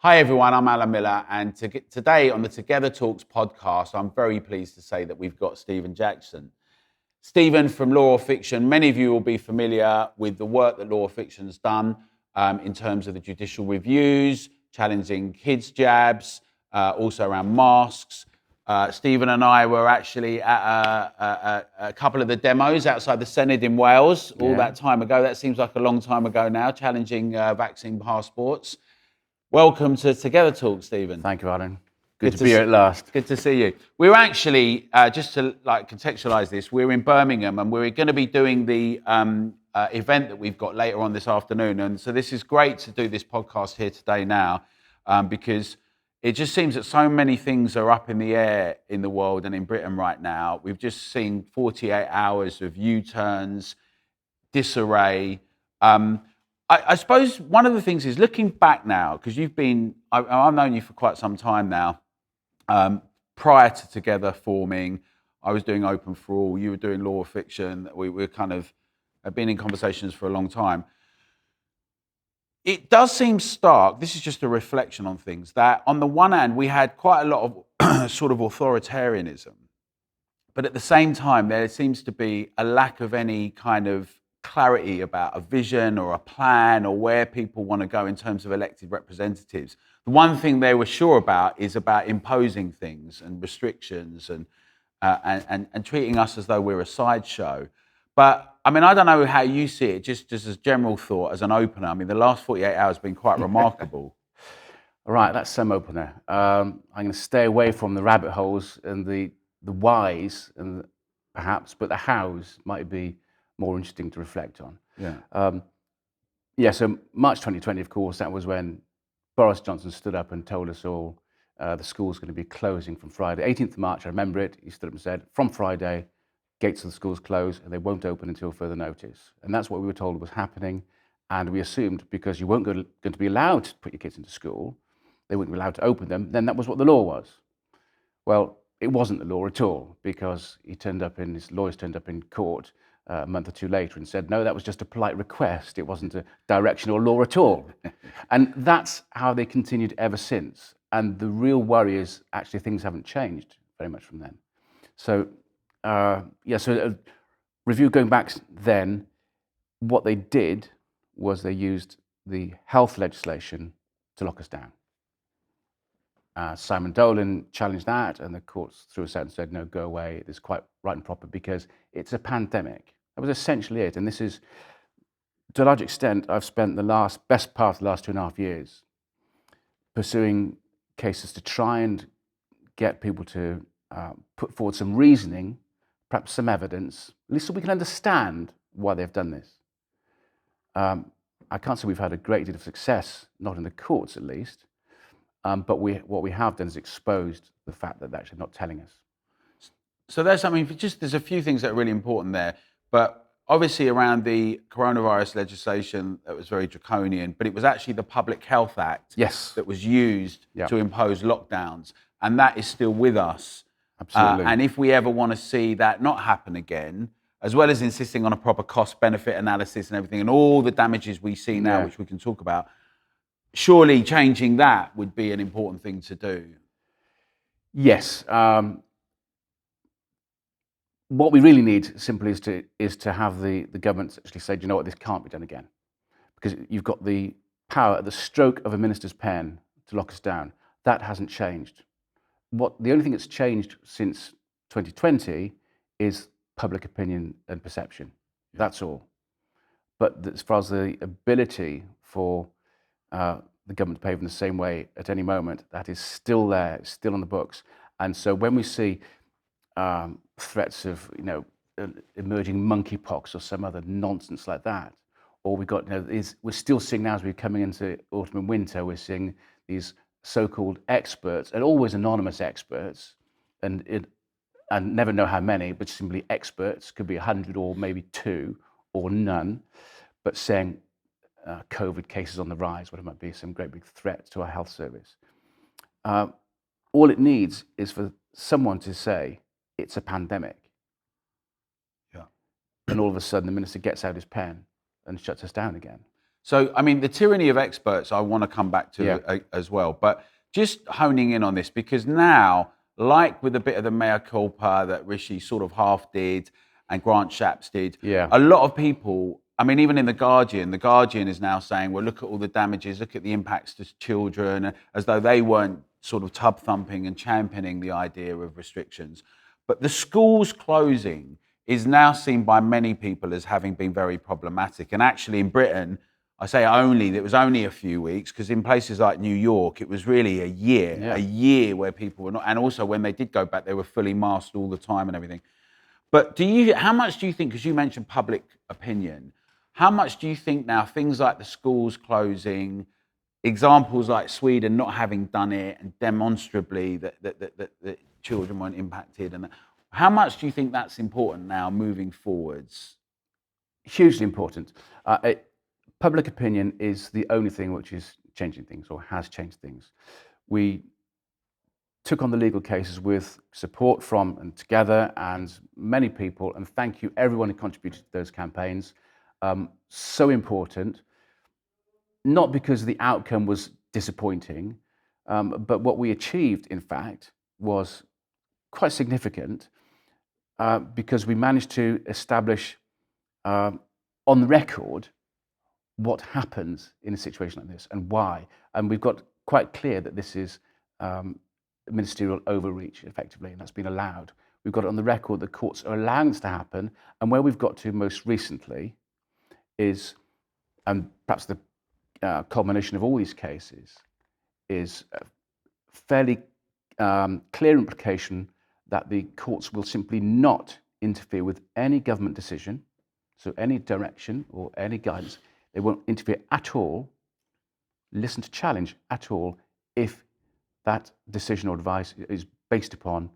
Hi everyone, I'm Alan Miller, and today on the Together Talks podcast, I'm very pleased to say that we've got Stephen Jackson. Stephen from Law or Fiction, many of you will be familiar with the work that Law or Fiction's done in terms of the judicial reviews, challenging kids' jabs, also around masks. Stephen and I were actually at a couple of the demos outside the Senedd in Wales all that time ago. That seems like a long time ago now, challenging vaccine passports. Welcome to Together Talk, Stephen. Thank you, Alan. Good to be here at last. Good to see you. We're actually, just to contextualise this, we're in Birmingham and we're going to be doing the event that we've got later on this afternoon. And so this is great to do this podcast here today now because it just seems that so many things are up in the air in the world and in Britain right now. We've just seen 48 hours of U-turns, disarray. I suppose one of the things is looking back now, because I've known you for quite some time now. Prior to Together forming, I was doing Open for All, you were doing Law or Fiction. We kind of have been in conversations for a long time. It does seem stark, this is just a reflection on things, that on the one hand, we had quite a lot of sort of authoritarianism, but at the same time, there seems to be a lack of any kind of clarity about a vision or a plan or where people want to go in terms of elected representatives. The one thing they were sure about is about imposing things and restrictions and treating us as though we're a sideshow. But I mean, I don't know how you see it, just as a general thought, as an opener. I mean, the last 48 hours have been quite remarkable. All right, that's some opener. I'm going to stay away from the rabbit holes and the whys, and perhaps, but the hows might be more interesting to reflect on. So March 2020, of course, that was when Boris Johnson stood up and told us all the school's going to be closing from Friday. 18th of March, I remember it, he stood up and said, from Friday, gates of the schools close and they won't open until further notice. And that's what we were told was happening. And we assumed because you weren't going to be allowed to put your kids into school, they wouldn't be allowed to open them, then that was what the law was. Well, it wasn't the law at all, because his lawyers turned up in court a month or two later and said, no, that was just a polite request. It wasn't a directional law at all. And that's how they continued ever since. And the real worry is actually things haven't changed very much from then. So, so a review going back then, what they did was they used the health legislation to lock us down. Simon Dolan challenged that, and the courts threw us out and said, no, go away. It's quite right and proper because it's a pandemic. That was essentially it. And this is, to a large extent, I've spent the best part of the last 2.5 years pursuing cases to try and get people to put forward some reasoning, perhaps some evidence, at least so we can understand why they've done this. I can't say we've had a great deal of success, not in the courts at least. But what we have done is exposed the fact that they're actually not telling us. So there's a few things that are really important there. But obviously around the coronavirus legislation, that was very draconian, but it was actually the Public Health Act that was used to impose lockdowns. And that is still with us. Absolutely. And if we ever want to see that not happen again, as well as insisting on a proper cost-benefit analysis and everything, and all the damages we see now, which we can talk about, surely changing that would be an important thing to do. Yes. What we really need simply is to have the government actually say, do you know what, this can't be done again. Because you've got the power at the stroke of a minister's pen to lock us down. That hasn't changed. The only thing that's changed since 2020 is public opinion and perception. That's all. But as far as the ability for the government to behave in the same way at any moment, that is still there, it's still on the books. And so when we see threats of emerging monkeypox or some other nonsense like that, or we're still seeing now as we're coming into autumn and winter, we're seeing these so-called experts, and always anonymous experts, and never know how many, but simply experts, could be 100 or maybe 2 or none, but saying COVID cases on the rise, whatever it might be, some great big threat to our health service. All it needs is for someone to say, it's a pandemic. And all of a sudden the minister gets out his pen and shuts us down again. So, I mean, the tyranny of experts, I want to come back to as well. But just honing in on this, because now, like with a bit of the mea culpa that Rishi sort of half did and Grant Shapps did, Yeah. a lot of people, I mean, even in The Guardian is now saying, well, look at all the damages, look at the impacts to children, as though they weren't sort of tub thumping and championing the idea of restrictions. But the schools closing is now seen by many people as having been very problematic. And actually in Britain, I say only, it was only a few weeks, because in places like New York, it was really a year where people were not, and also when they did go back, they were fully masked all the time and everything. But how much do you think, because you mentioned public opinion, how much do you think now things like the schools closing, examples like Sweden not having done it and demonstrably that children weren't impacted, and how much do you think that's important now moving forwards? Hugely important. Public opinion is the only thing which is changing things or has changed things. We took on the legal cases with support from and together and many people, and thank you everyone who contributed to those campaigns. So important, not because the outcome was disappointing, but what we achieved, in fact, was quite significant because we managed to establish on the record what happens in a situation like this and why. And we've got quite clear that this is ministerial overreach, effectively, and that's been allowed. We've got it on the record that courts are allowing this to happen, and where we've got to most recently is, and perhaps the culmination of all these cases, is a fairly clear implication that the courts will simply not interfere with any government decision, so any direction or any guidance. They won't interfere at all, listen to challenge at all, if that decision or advice is based upon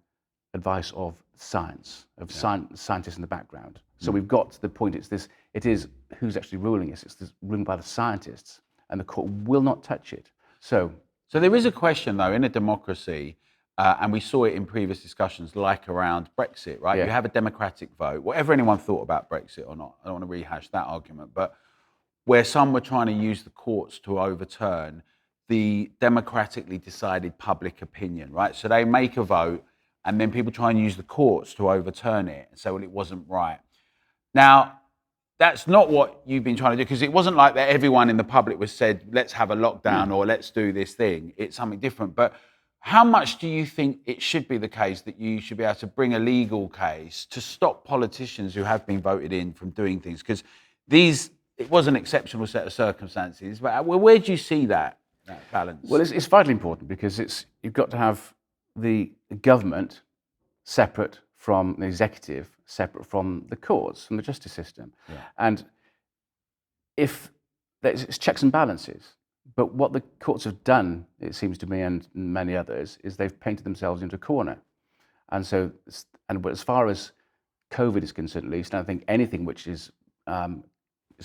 advice of science, of scientists in the background. So we've got to the point, it is who's actually ruling it. It's this ruling by the scientists, and the court will not touch it. So there is a question, though, in a democracy, and we saw it in previous discussions, like around Brexit, right? Yeah. You have a democratic vote, whatever anyone thought about Brexit or not. I don't want to rehash that argument, but where some were trying to use the courts to overturn the democratically decided public opinion, right? So they make a vote, and then people try and use the courts to overturn it and say, well, it wasn't right. Now, that's not what you've been trying to do, because it wasn't like that everyone in the public was said, let's have a lockdown or let's do this thing. It's something different. But how much do you think it should be the case that you should be able to bring a legal case to stop politicians who have been voted in from doing things? Because it was an exceptional set of circumstances, but where do you see that balance? Well, it's vitally important, because you've got to have the government separate from the executive, separate from the courts and the justice system. Yeah. And if it's checks and balances, but what the courts have done, it seems to me, and many others, is they've painted themselves into a corner. And so, as far as COVID is concerned, at least, I think anything which is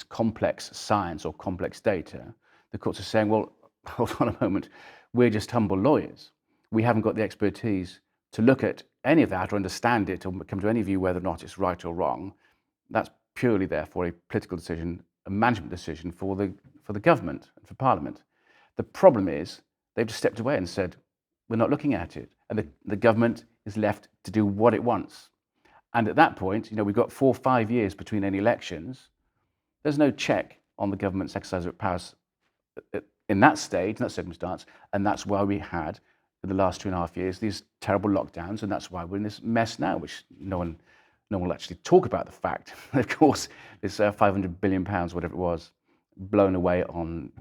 complex science or complex data, the courts are saying, well, hold on a moment, we're just humble lawyers. We haven't got the expertise to look at any of that or understand it or come to any view whether or not it's right or wrong. That's purely, therefore, a political decision, a management decision for the government and for Parliament. The problem is they've just stepped away and said, we're not looking at it. And the government is left to do what it wants. And at that point, we've got 4 or 5 years between any elections. There's no check on the government's exercise of powers in that stage, in that circumstance, and that's why we had, in the last 2.5 years, these terrible lockdowns, and that's why we're in this mess now, which no one will actually talk about the fact. Of course, this £500 billion, whatever it was, blown away on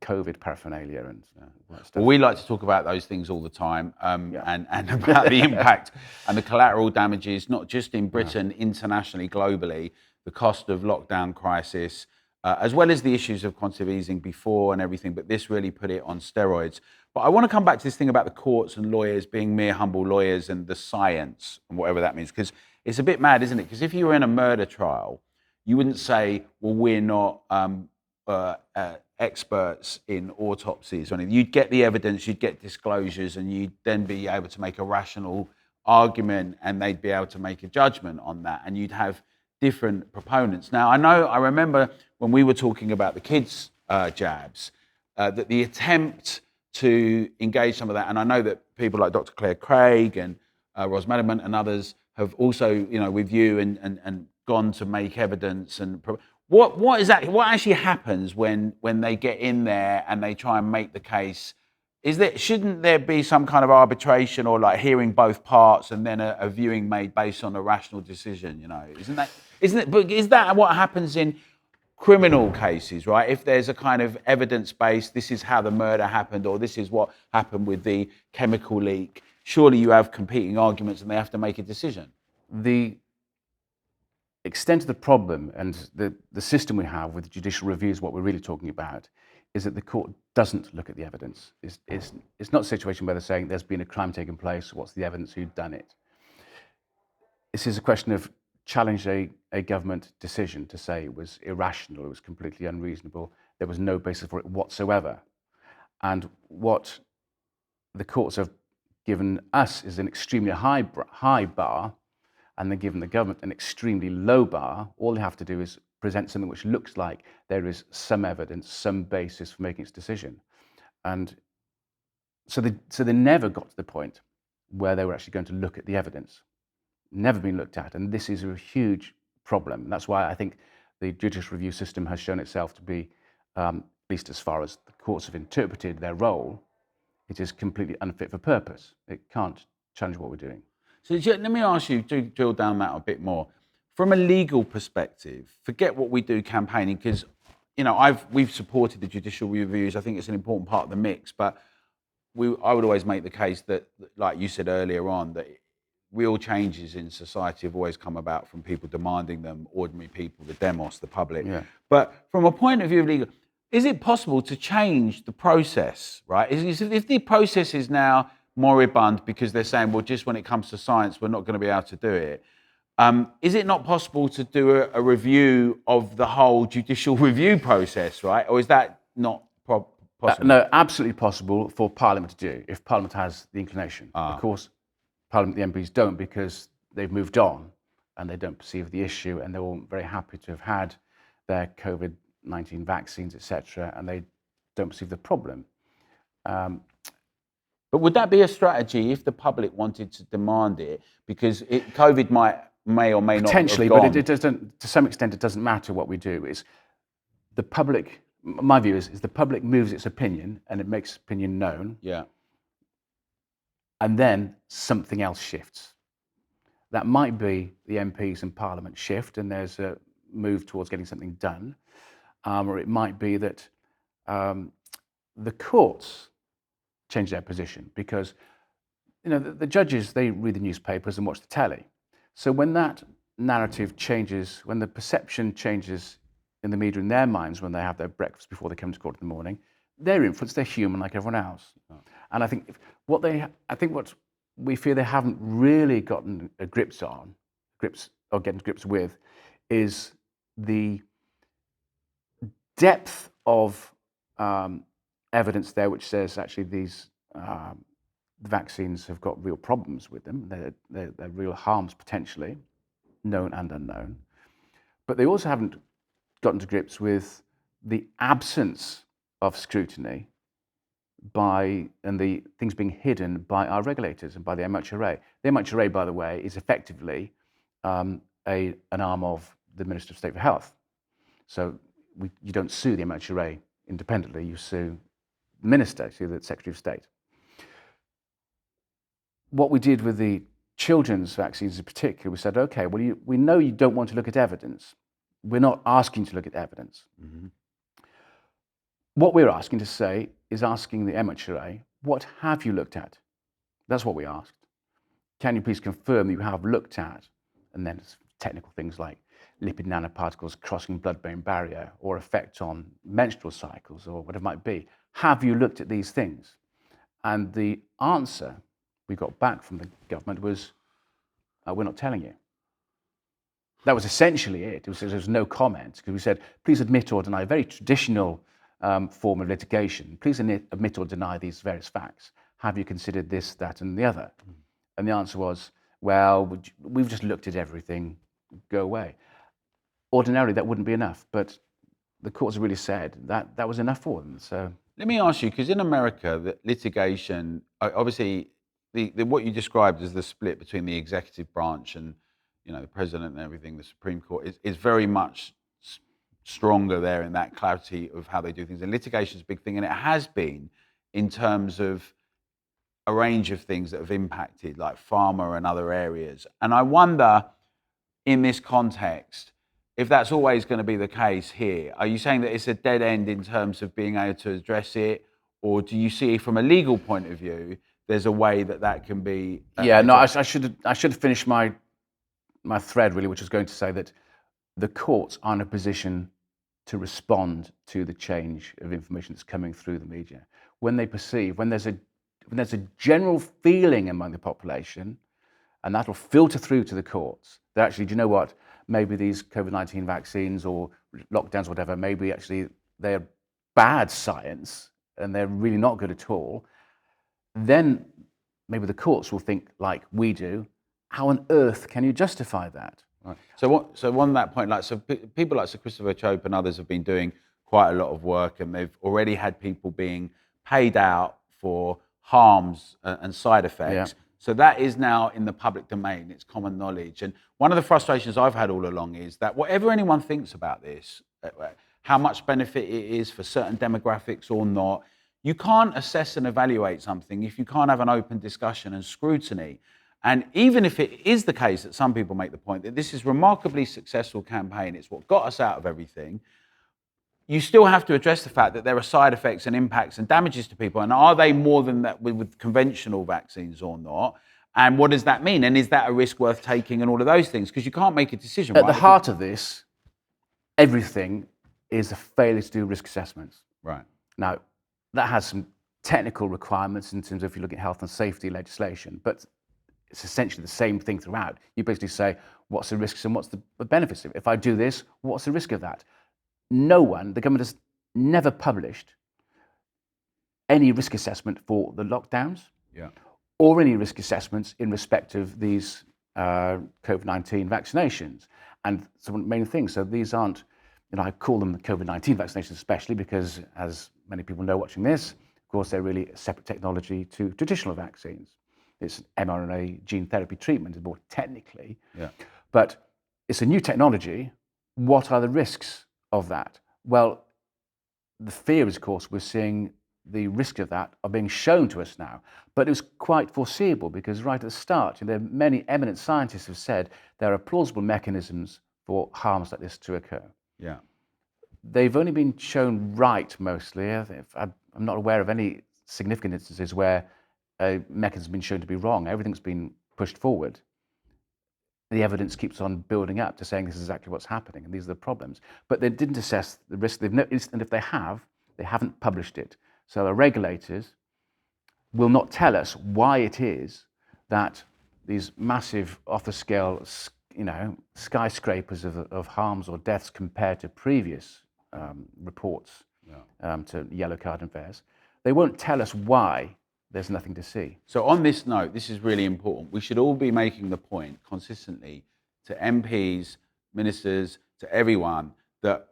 COVID paraphernalia and that stuff. Well, we like to talk about those things all the time, and about the impact and the collateral damages, not just in Britain, internationally, globally, the cost of lockdown crisis, as well as the issues of quantitative easing before and everything, but this really put it on steroids. But I want to come back to this thing about the courts and lawyers being mere humble lawyers and the science and whatever that means, because it's a bit mad, isn't it? Because if you were in a murder trial, you wouldn't say, well, we're not experts in autopsies or anything. You'd get the evidence, you'd get disclosures, and you'd then be able to make a rational argument, and they'd be able to make a judgment on that, and you'd have different proponents. Now, I remember when we were talking about the kids jabs, that the attempt to engage some of that, and I know that people like Dr. Claire Craig and Ros Madiman and others have also, with you and gone to make evidence and what is that? What actually happens when they get in there and they try and make the case? Shouldn't there be some kind of arbitration or like hearing both parts and then a viewing made based on a rational decision? Isn't it? But is that what happens in criminal cases, right? If there's a kind of evidence-based, this is how the murder happened, or this is what happened with the chemical leak, surely you have competing arguments and they have to make a decision. The extent of the problem and the system we have with judicial reviews, what we're really talking about, is that the court doesn't look at the evidence. It's not a situation where they're saying there's been a crime taking place, what's the evidence, who's done it. This is a question of challenge a government decision to say it was irrational, it was completely unreasonable, there was no basis for it whatsoever. And what the courts have given us is an extremely high bar, and they're giving the government an extremely low bar. All they have to do is present something which looks like there is some evidence, some basis for making its decision. And so they never got to the point where they were actually going to look at the evidence. Never been looked at, and this is a huge problem. That's why I think the judicial review system has shown itself to be, at least as far as the courts have interpreted their role, it is completely unfit for purpose. It can't challenge what we're doing. So let me ask you to drill down that a bit more. From a legal perspective, forget what we do campaigning, because we've supported the judicial reviews. I think it's an important part of the mix, but I would always make the case that, like you said earlier on, that real changes in society have always come about from people demanding them, ordinary people, the demos, the public. Yeah. But from a point of view of legal, is it possible to change the process, right? If the process is now moribund because they're saying, well, just when it comes to science, we're not going to be able to do it, is it not possible to do a review of the whole judicial review process, right? Or is that not possible? No, absolutely possible for Parliament to do, if Parliament has the inclination. Of course, Parliament, the MPs don't, because they've moved on and they don't perceive the issue, and they're all very happy to have had their COVID-19 vaccines, etc., and they don't perceive the problem. But would that be a strategy if the public wanted to demand it? Because COVID may or may not potentially, have gone. but it doesn't. To some extent, it doesn't matter what we do. It's the public. My view is the public moves its opinion and it makes opinion known. Yeah. And then something else shifts. That might be the MPs and Parliament shift, and there's a move towards getting something done, or it might be that the courts change their position, because the judges, they read the newspapers and watch the telly. So when that narrative changes, when the perception changes in the media in their minds, when they have their breakfast before they come to court in the morning, they're influenced. They're human like everyone else. Oh. And I think what we fear they haven't really gotten getting to grips with, is the depth of evidence there, which says actually these vaccines have got real problems with them. They're real harms potentially, known and unknown. But they also haven't gotten to grips with the absence of scrutiny and the things being hidden by our regulators and by the MHRA. The MHRA, by the way, is effectively an arm of the Minister of State for Health. So you don't sue the MHRA independently, you sue the Minister, sue the Secretary of State. What we did with the children's vaccines in particular, we said, okay, well, we know you don't want to look at evidence. We're not asking to look at evidence. Mm-hmm. What we're asking to say is asking the MHRA, what have you looked at? That's what we asked. Can you please confirm that you have looked at, and then technical things like lipid nanoparticles crossing blood-brain barrier or effect on menstrual cycles or whatever it might be. Have you looked at these things? And the answer we got back from the government was, we're not telling you. That was essentially it. There was no comment, because we said, please admit or deny, a very traditional form of litigation. Please admit or deny these various facts. Have you considered this, that, and the other? And the answer was, well, we've just looked at everything, go away. Ordinarily, that wouldn't be enough, but the courts have really said that that was enough for them. So Let me ask you, because in America, the litigation, obviously, what you described as the split between the executive branch and, the president and everything, the Supreme Court, is very much stronger there in that clarity of how they do things. And litigation is a big thing, and it has been in terms of a range of things that have impacted, like pharma and other areas. And I wonder, in this context, if that's always going to be the case here. Are you saying that it's a dead end in terms of being able to address it, or do you see from a legal point of view there's a way that can be yeah, no, addressed? I should have finished my thread really, which was going to say that the courts are in a position to respond to the change of information that's coming through the media. When they perceive, when there's a general feeling among the population, and that'll filter through to the courts, that actually, do you know what, maybe these COVID-19 vaccines or lockdowns or whatever, maybe actually they're bad science and they're really not good at all, then maybe the courts will think like we do, how on earth can you justify that? Right. So on that point, people like Sir Christopher Chope and others have been doing quite a lot of work, and they've already had people being paid out for harms and side effects. Yeah. So that is now in the public domain. It's common knowledge. And one of the frustrations I've had all along is that whatever anyone thinks about this, how much benefit it is for certain demographics or not, you can't assess and evaluate something if you can't have an open discussion and scrutiny. And even if it is the case that some people make the point that this is a remarkably successful campaign, it's what got us out of everything, you still have to address the fact that there are side effects and impacts and damages to people. And are they more than that with conventional vaccines or not? And what does that mean? And is that a risk worth taking and all of those things? Because you can't make a decision. At the heart of this, everything is a failure to do risk assessments. Right. Now, that has some technical requirements in terms of if you look at health and safety legislation, but it's essentially the same thing throughout. You basically say, what's the risks and what's the benefits of it? If I do this, what's the risk of that? No one, the government has never published any risk assessment for the lockdowns or any risk assessments in respect of these COVID-19 vaccinations. And so one main thing, so these aren't, I call them the COVID-19 vaccinations especially because, as many people know watching this, of course, they're really a separate technology to traditional vaccines. It's an mRNA gene therapy treatment, more technically. Yeah. But it's a new technology. What are the risks of that? Well, the fear is, of course, we're seeing the risk of that are being shown to us now. But it was quite foreseeable because right at the start, many eminent scientists have said there are plausible mechanisms for harms like this to occur. Yeah. They've only been shown right mostly. I'm not aware of any significant instances where a mechanism has been shown to be wrong. Everything's been pushed forward. The evidence keeps on building up to saying this is exactly what's happening and these are the problems. But they didn't assess the risk. And if they have, they haven't published it. So the regulators will not tell us why it is that these massive off-the-scale, skyscrapers of harms or deaths compared to previous reports to yellow card affairs, they won't tell us why there's nothing to see. So on this note, this is really important. We should all be making the point consistently to MPs, ministers, to everyone that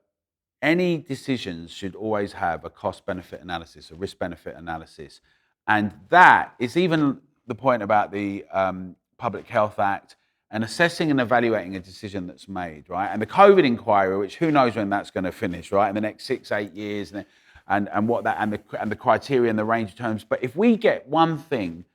any decisions should always have a cost-benefit analysis, a risk-benefit analysis. And that is even the point about the Public Health Act and assessing and evaluating a decision that's made, right? And the COVID inquiry, which who knows when that's going to finish, right? In the next 6-8 years, and what that and the criteria and the range of terms. But if we get one thing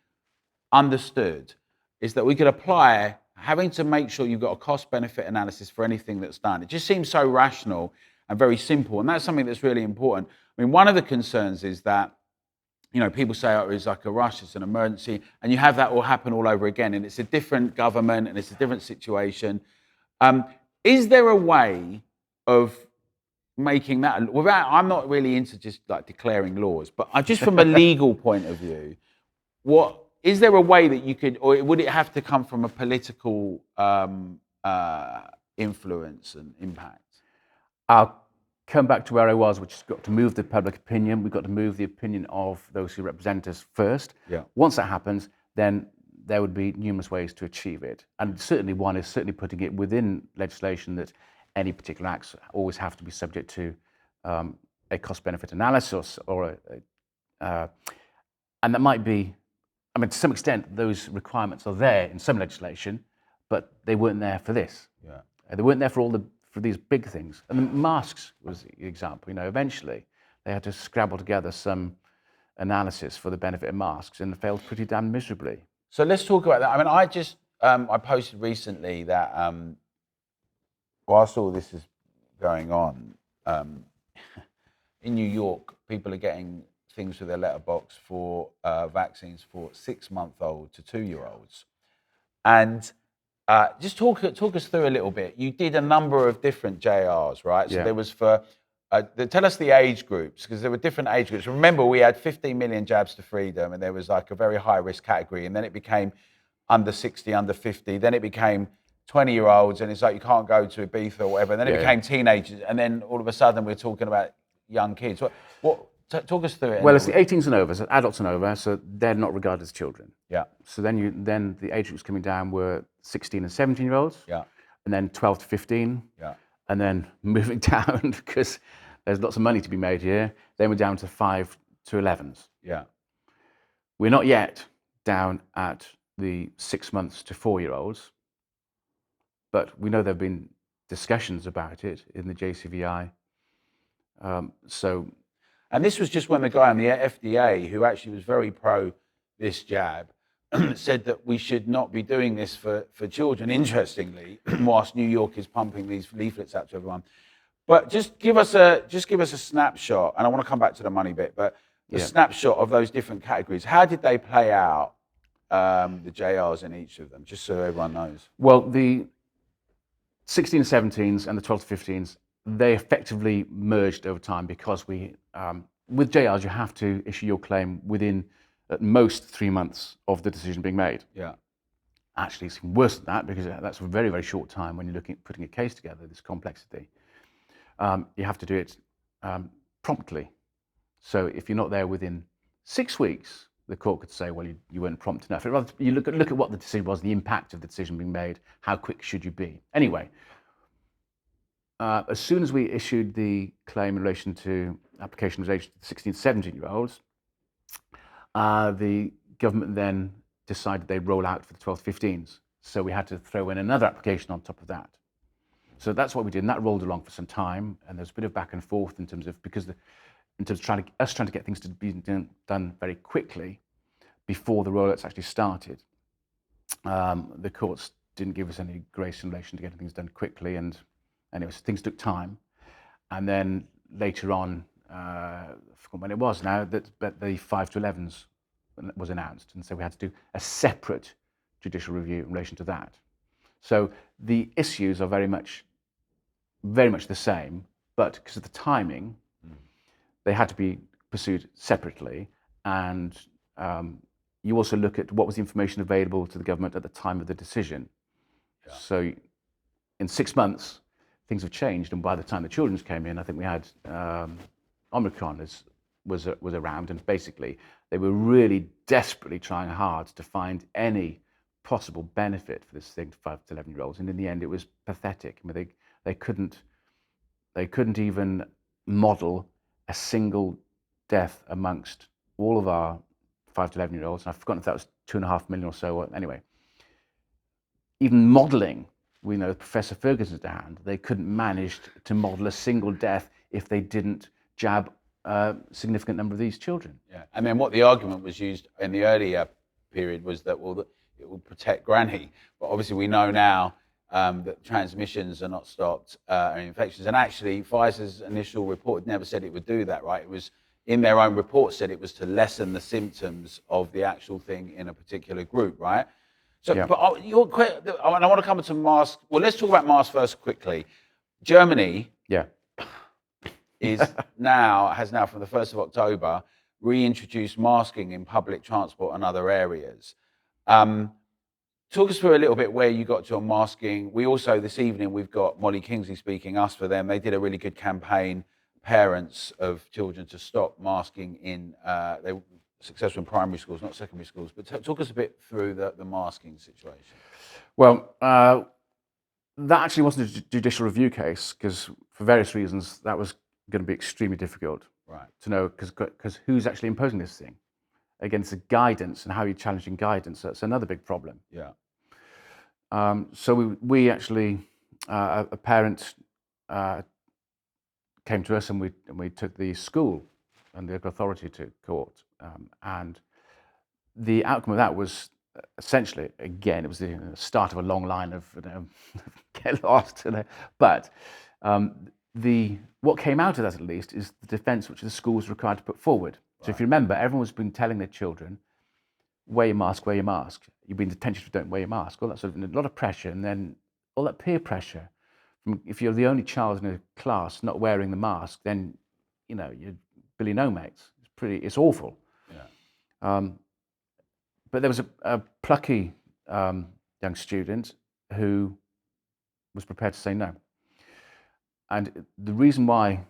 understood, is that we could apply having to make sure you've got a cost-benefit analysis for anything that's done. It just seems so rational and very simple, and that's something that's really important. I mean, one of the concerns is that people say, oh, it's like a rush, it's an emergency, and you have that all happen all over again, and it's a different government and it's a different situation. Is there a way of making that without? I'm not really into just like declaring laws, but just from a legal point of view, what is there a way that you could, or would it have to come from a political influence and impact? I'll come back to where I was, which has got to move the public opinion. We've got to move the opinion of those who represent us first. Yeah. Once that happens, then there would be numerous ways to achieve it. And certainly one is certainly putting it within legislation that any particular acts always have to be subject to a cost-benefit analysis, and that might be, I mean, to some extent, those requirements are there in some legislation, but they weren't there for this. Yeah. They weren't there for these big things. And the masks was the example. Eventually they had to scrabble together some analysis for the benefit of masks, and failed pretty damn miserably. So let's talk about that. I mean, I posted recently that whilst all this is going on, in New York, people are getting things through their letterbox for vaccines for 6-month-old to 2-year-olds. And just talk us through a little bit. You did a number of different JRs, right? So Yeah. there was for, tell us the age groups, because there were different age groups. Remember, we had 15 million jabs to freedom, and there was like a very high risk category, and then it became under 60, under 50, then it became 20-year-olds, and it's like you can't go to Ibiza or whatever, and then it became teenagers, and then all of a sudden we're talking about young kids. Talk us through it. Well, it's the 18s and over, so adults and over, so they're not regarded as children. Yeah. So then the age groups coming down were 16 and 17-year-olds. Yeah. And then 12 to 15. Yeah. And then moving down, because there's lots of money to be made here, then we're down to 5 to 11s. Yeah. We're not yet down at the 6 months to 4-year-olds, but we know there have been discussions about it in the JCVI. And this was just when the guy on the FDA, who actually was very pro this jab, said that we should not be doing this for children, interestingly, whilst New York is pumping these leaflets out to everyone. But just give us a snapshot, and I want to come back to the money bit, but the snapshot of those different categories. How did they play out, the JRs in each of them, just so everyone knows? Well, the 16 and 17s and the 12 to 15s, they effectively merged over time, because with JRs, you have to issue your claim within at most 3 months of the decision being made. Yeah. Actually, it's worse than that, because that's a very, very short time when you're looking at putting a case together, this complexity. You have to do it promptly. So if you're not there within 6 weeks, the court could say, well, you weren't prompt enough. You look at what the decision was, the impact of the decision being made, how quick should you be. Anyway, as soon as we issued the claim in relation to application related to the 16, 17-year-olds, the government then decided they'd roll out for the 12, 15s. So we had to throw in another application on top of that. So that's what we did, and that rolled along for some time. And there's a bit of back and forth in terms of trying to get things to be done very quickly before the rollouts actually started. The courts didn't give us any grace in relation to getting things done quickly, and anyway, so things took time. And then later on, I forgot when it was now, but the 5 to 11s was announced, and so we had to do a separate judicial review in relation to that. So the issues are very much the same, but because of the timing, they had to be pursued separately. And you also look at what was the information available to the government at the time of the decision. Yeah. So in 6 months, things have changed, and by the time the children's came in, I think we had Omicron was around, and basically they were really desperately trying hard to find any possible benefit for this thing to 5 to 11-year-olds, and in the end, it was pathetic. I mean, they couldn't even model a single death amongst all of our 5 to 11-year-olds. And I've forgotten if that was 2.5 million or so. Anyway, even modelling, we know Professor Ferguson's to hand, they couldn't manage to model a single death if they didn't jab a significant number of these children. Yeah, and then what the argument was used in the earlier period was that, well, it will protect granny. But obviously we know now that transmissions are not stopped, and infections. And actually, Pfizer's initial report never said it would do that, right? It was, in their own report, said it was to lessen the symptoms of the actual thing in a particular group, right? So, yeah. But I want to come to masks. Well, let's talk about masks first quickly. Germany has now from the 1st of October reintroduced masking in public transport and other areas. Talk us through a little bit where you got to on masking. We also, this evening, we've got Molly Kingsley speaking, Us for Them. They did a really good campaign, parents of children to stop masking in, they were successful in primary schools, not secondary schools. But talk us a bit through the masking situation. Well, that actually wasn't a judicial review case, because for various reasons, that was going to be extremely difficult Right. to know, because who's actually imposing this thing against the guidance, and how you're challenging guidance. That's another big problem. Yeah. So we actually, a parent came to us, and we took the school and the local authority to court, and the outcome of that was essentially, again, it was the start of a long line of get lost, but what came out of that, at least, is the defence which the school was required to put forward. So if you remember, everyone's been telling their children, wear your mask, wear your mask. You've been detention if you don't wear your mask. All that sort of, a lot of pressure, and then all that peer pressure. If you're the only child in a class not wearing the mask, then you're Billy No Mates. It's awful. Yeah. But there was a plucky young student who was prepared to say no. And the reason why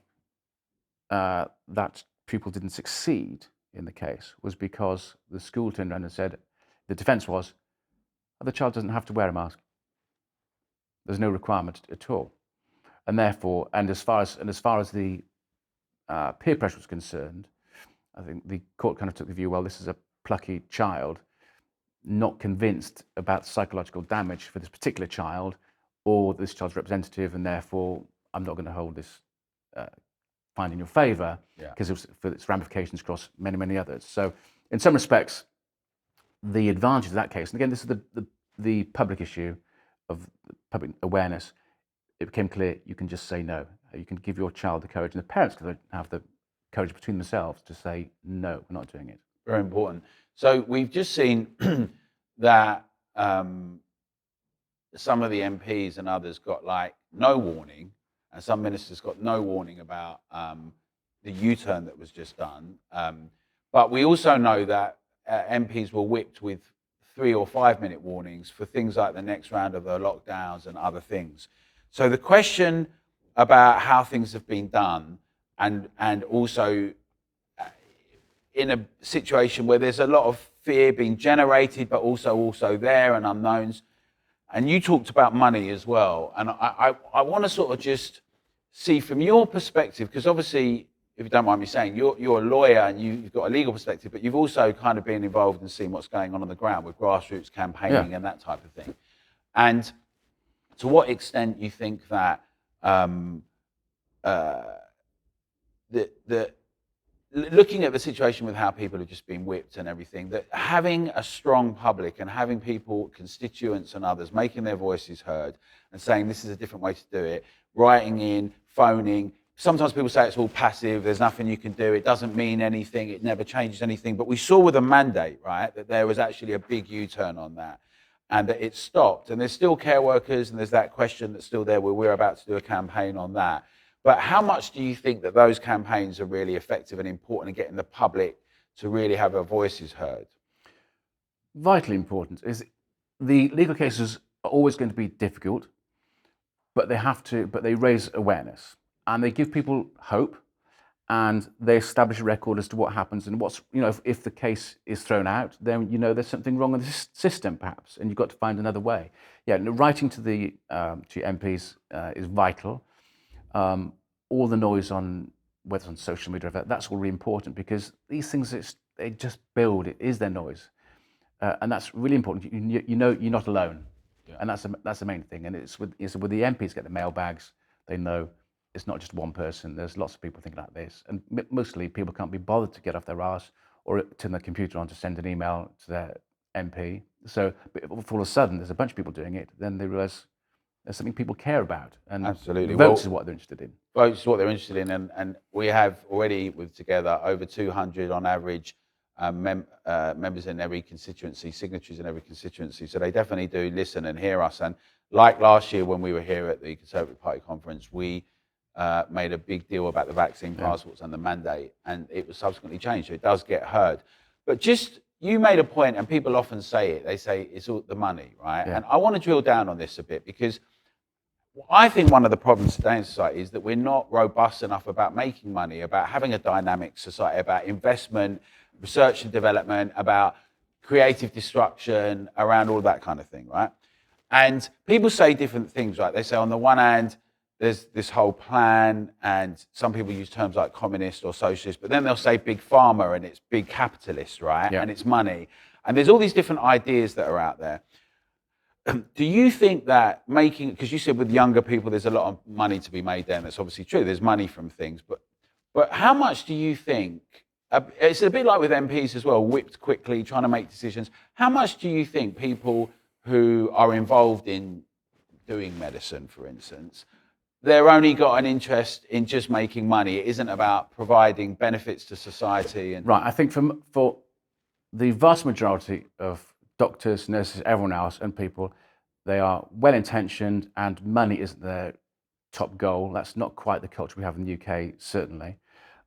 that pupil didn't succeed in the case was because the school turned around and said, the defence was, the child doesn't have to wear a mask. There's no requirement at all. And therefore, as far as the peer pressure was concerned, I think the court kind of took the view, well, this is a plucky child, not convinced about psychological damage for this particular child or this child's representative, and therefore I'm not going to hold this find in your favour, because for its ramifications across many, many others. So in some respects, the advantage of that case, and again, this is the public issue of public awareness, it became clear you can just say no. You can give your child the courage, and the parents can have the courage between themselves to say, no, we're not doing it. Very important. So we've just seen that some of the MPs and others got no warning, and some ministers got no warning about the U-turn that was just done. But we also know that MPs were whipped with 3 or 5 minute warnings for things like the next round of the lockdowns and other things. So the question about how things have been done, and also in a situation where there's a lot of fear being generated, but also there, and unknowns. And you talked about money as well. And I want to sort of just see from your perspective, because obviously, if you don't mind me saying, you're a lawyer and you've got a legal perspective, but you've also kind of been involved in seeing what's going on the ground with grassroots campaigning and that type of thing. And to what extent you think that looking at the situation with how people have just been whipped and everything, that having a strong public and having people, constituents and others, making their voices heard and saying this is a different way to do it, writing in, phoning. Sometimes people say it's all passive, there's nothing you can do, it doesn't mean anything, it never changes anything. But we saw with a mandate, right, that there was actually a big U-turn on that, and that it stopped. And there's still care workers, and there's that question that's still there where we're about to do a campaign on that. But how much do you think that those campaigns are really effective and important in getting the public to really have their voices heard? Vitally important. The legal cases are always going to be difficult, but they raise awareness, and they give people hope, and they establish a record as to what happens, and if the case is thrown out, then there's something wrong with the system perhaps, and you've got to find another way. Writing to the to MPs is vital. All the noise on, whether it's on social media, that's all really important, because these things, they just build. It is their noise, and that's really important. You're not alone, and that's the main thing. And it's with the MPs get the mailbags, they know it's not just one person. There's lots of people thinking like this, and mostly people can't be bothered to get off their arse or turn their computer on to send an email to their MP. So if all of a sudden there's a bunch of people doing it, then they realise there's something people care about, and absolutely, votes is what they're interested in. Votes is what they're interested in, and we have already with together over 200 on average members in every constituency, signatories in every constituency. So they definitely do listen and hear us. And like last year when we were here at the Conservative Party conference, we made a big deal about the vaccine passports and the mandate, and it was subsequently changed. So it does get heard. But you made a point, and people often say it. They say it's all the money, right? Yeah. And I want to drill down on this a bit, because I think one of the problems today in society is that we're not robust enough about making money, about having a dynamic society, about investment, research and development, about creative destruction, around all that kind of thing, right? And people say different things, right? They say on the one hand, there's this whole plan, and some people use terms like communist or socialist, but then they'll say big pharma and it's big capitalist, right? Yeah. And it's money. And there's all these different ideas that are out there. Do you think that because you said with younger people, there's a lot of money to be made there, and that's obviously true. There's money from things, but how much do you think, it's a bit like with MPs as well, whipped quickly, trying to make decisions. How much do you think people who are involved in doing medicine, for instance, they're only got an interest in just making money? It isn't about providing benefits to society. And Right, I think for the vast majority of doctors, nurses, everyone else, and people, they are well-intentioned, and money isn't their top goal. That's not quite the culture we have in the UK, certainly.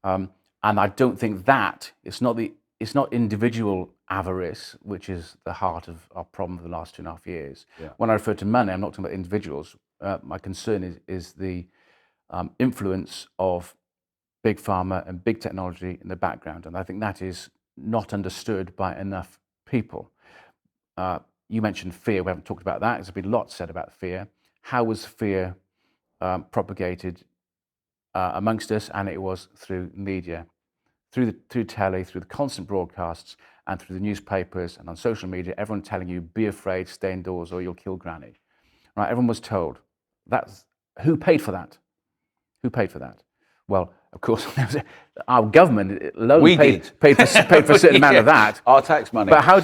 And I don't think that it's not individual avarice, which is the heart of our problem for the last 2.5 years. Yeah. When I refer to money, I'm not talking about individuals. My concern is the influence of big pharma and big technology in the background, and I think that is not understood by enough people. You mentioned fear. We haven't talked about that. There's been lots said about fear. How was fear propagated amongst us? And it was through media, through telly, through the constant broadcasts, and through the newspapers and on social media. Everyone telling you, be afraid, stay indoors, or you'll kill granny. Right? Everyone was told. That's who paid for that. Who paid for that? Well, of course, our government alone paid for a certain amount of that. Our tax money. But how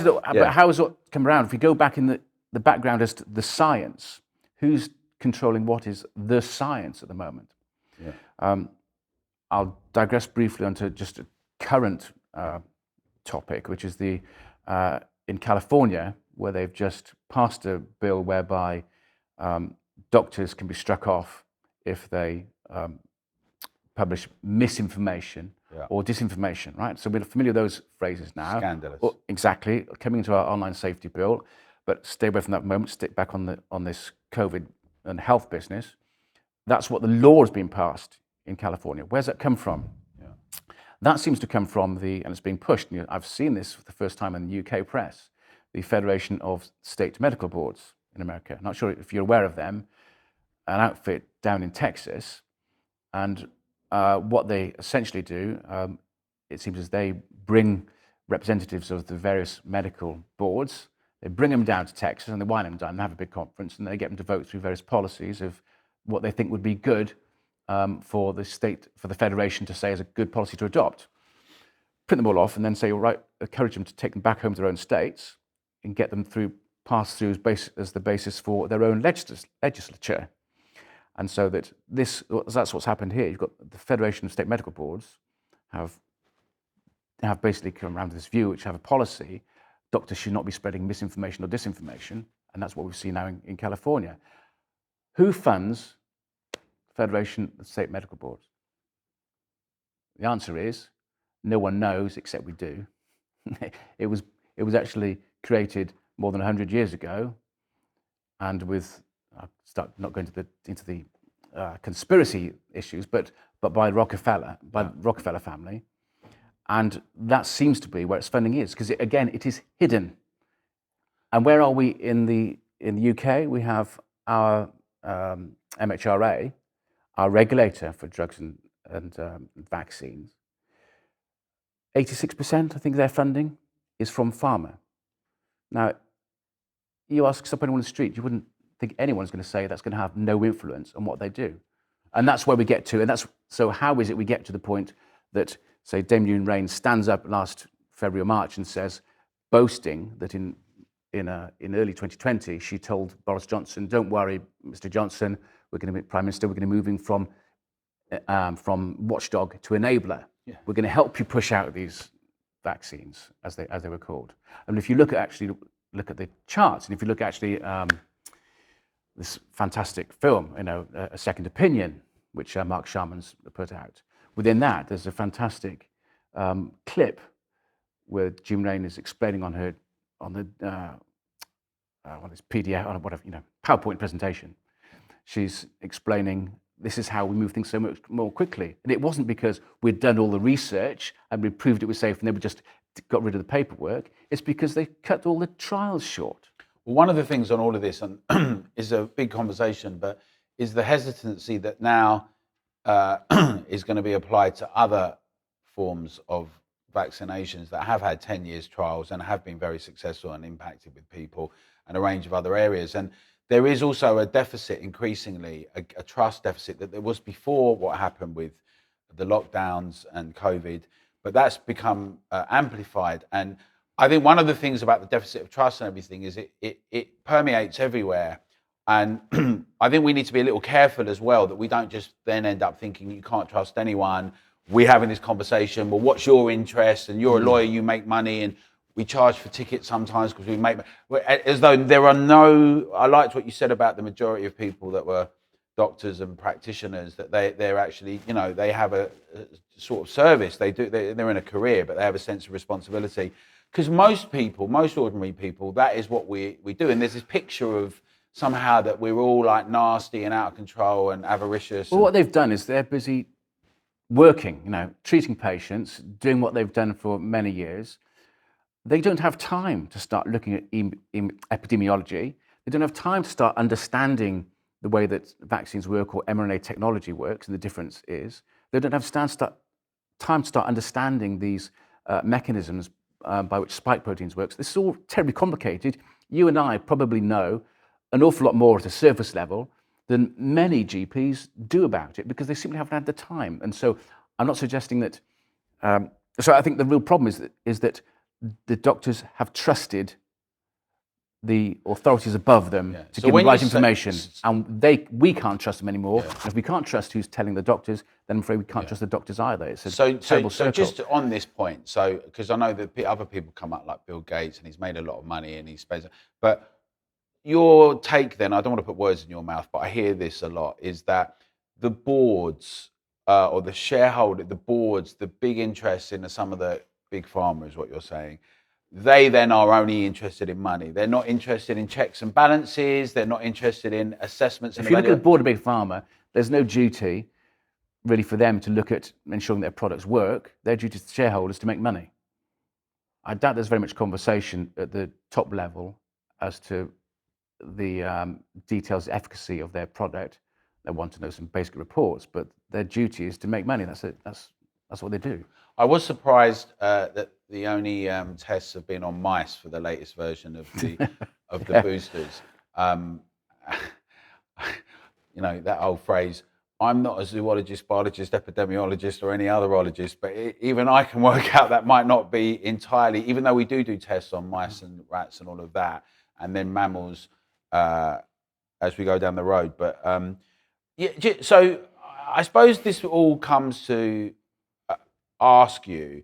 has it come around? If we go back in the background as to the science, who's controlling what is the science at the moment? Yeah. I'll digress briefly onto just a current topic, which is in California, where they've just passed a bill whereby doctors can be struck off if they publish misinformation or disinformation, right? So we're familiar with those phrases now. Scandalous. Exactly, coming into our online safety bill, but stay away from that moment, stick back on this COVID and health business. That's what the law has been passed in California. Where's that come from? Yeah. That seems to come from and it's being pushed, I've seen this for the first time in the UK press, the Federation of State Medical Boards in America. I'm not sure if you're aware of them, an outfit down in Texas, and what they essentially do, it seems as they bring representatives of the various medical boards, they bring them down to Texas and they wine them down and have a big conference, and they get them to vote through various policies of what they think would be good for the state, for the federation to say is a good policy to adopt. Print them all off and then say, all right, encourage them to take them back home to their own states and get them passed through as the basis for their own legislature. And so that's what's happened here. You've got the Federation of State Medical Boards have basically come around to this view, which have a policy, doctors should not be spreading misinformation or disinformation, and that's what we've seen now in California. Who funds Federation of State Medical Boards? The answer is no one knows except we do. It was actually created more than 100 years ago, and I'll start not going into the conspiracy issues, but by Rockefeller, the Rockefeller family, and that seems to be where its funding is, because again, it is hidden. And where are we in the UK? We have our MHRA, our regulator for drugs and vaccines. 86%, I think, their funding is from pharma. Now, you ask somebody on the street, you wouldn't think anyone's going to say that's going to have no influence on what they do. And that's where we get to. And so how is it we get to the point that, say, Damien Raine stands up last February or March and says, boasting that in early 2020, she told Boris Johnson, don't worry, Mr. Johnson, we're going to be Prime Minister, we're going to be moving from watchdog to enabler. Yeah. We're going to help you push out these vaccines, as they were called. And if you look at the charts, and if you look actually this fantastic film, A Second Opinion, which Mark Sharman's put out. Within that, there's a fantastic clip where Jim Raine is explaining on this PDF, on whatever, PowerPoint presentation. She's explaining this is how we move things so much more quickly. And it wasn't because we'd done all the research and we proved it was safe and they just got rid of the paperwork. It's because they cut all the trials short. Well, one of the things on all of this is a big conversation, but is the hesitancy that now is going to be applied to other forms of vaccinations that have had 10 years trials and have been very successful and impacted with people and a range of other areas. And there is also a deficit, increasingly, a trust deficit that there was before what happened with the lockdowns and COVID, but that's become amplified. And I think one of the things about the deficit of trust and everything is it permeates everywhere. And I think we need to be a little careful as well that we don't just then end up thinking you can't trust anyone. We're having this conversation, well, what's your interest? And you're a lawyer, you make money, and we charge for tickets sometimes because we make, as though there are no, I liked what you said about the majority of people that were doctors and practitioners, that they're actually, you know, they have a sort of service. They're in a career, but they have a sense of responsibility. Because most people, most ordinary people, that is what we do. And there's this picture of somehow that we're all like nasty and out of control and avaricious. Well, what they've done is they're busy working, you know, treating patients, doing what they've done for many years. They don't have time to start looking at epidemiology. They don't have time to start understanding the way that vaccines work or mRNA technology works and the difference is. They don't have time to start understanding these mechanisms by which spike proteins works. This is all terribly complicated. You and I probably know an awful lot more at a surface level than many GPs do about it because they simply haven't had the time. And so I'm not suggesting that, so I think the real problem is that the doctors have trusted the authorities above them to give them right information, and we can't trust them anymore. And if we can't trust who's telling the doctors, then I'm afraid we can't trust the doctors either. It's a terrible circle. Just on this point, so because I know that other people come up like Bill Gates, and he's made a lot of money and he spends, but your take then, I don't want to put words in your mouth, but I hear this a lot, is that the boards or the shareholder, the boards, the big interests in some of the big pharma is what you're saying. They then are only interested in money. They're not interested in checks and balances. They're not interested in assessments. If you look at the board of big pharma, there's no duty really for them to look at ensuring their products work. Their duty to shareholders to make money. I doubt there's very much conversation at the top level as to the details, efficacy of their product. They want to know some basic reports, but their duty is to make money. That's it. That's what they do. I was surprised that the only tests have been on mice for the latest version of the boosters. You know, that old phrase, I'm not a zoologist, biologist, epidemiologist, or any otherologist, but even I can work out that might not be entirely, even though we do tests on mice and rats and all of that, and then mammals as we go down the road. But so I suppose this all comes to ask you